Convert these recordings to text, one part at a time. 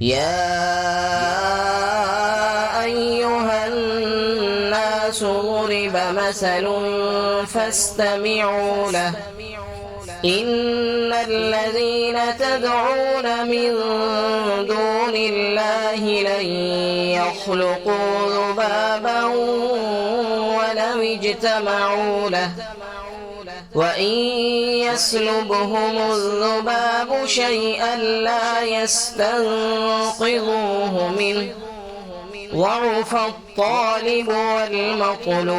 يا أيها الناس ضرب مثل فاستمعوا له إن الذين تدعون من دون الله لن يخلقوا ذبابا ولو اجتمعوا له وإن يسلبهم الذباب شيئا لا يستنقذوه منه ضعف الطالب والمطلوب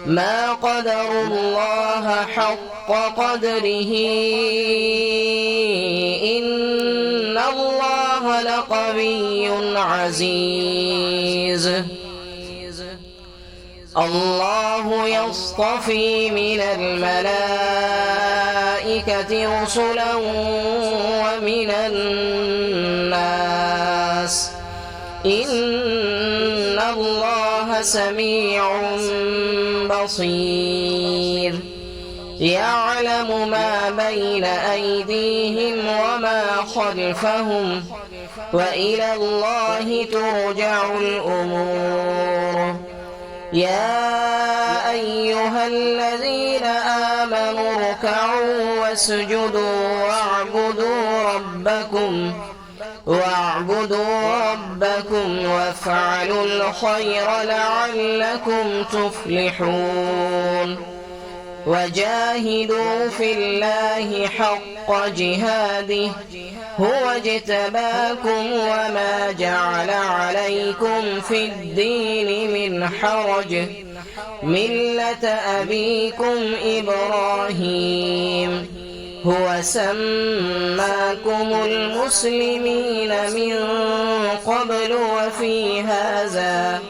ما قدروا الله حق قدره إن الله لقوي عزيز الله يصطفي من الملائكة رسلا ومن الناس إن الله سميع بصير يعلم ما بين أيديهم وما خلفهم وإلى الله ترجع الأمور يا أيها الذين آمنوا اركعوا واسجدوا واعبدوا ربكم وافعلوا الخير لعلكم تفلحون وجاهدوا في الله حق جهاده هو اجتباكم وما جعل عليكم في الدين من حرج ملة أبيكم إبراهيم هو سماكم المسلمين من قبل وفي هذا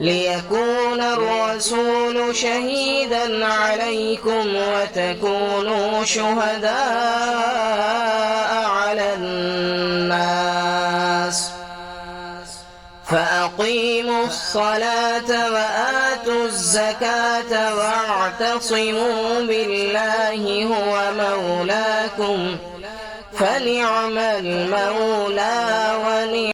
ليكون الرسول شهيدا عليكم وتكونوا شهداء على الناس فأقيموا الصلاة وآتوا الزكاة واعتصموا بالله هو مولاكم فنعم المولى ونعم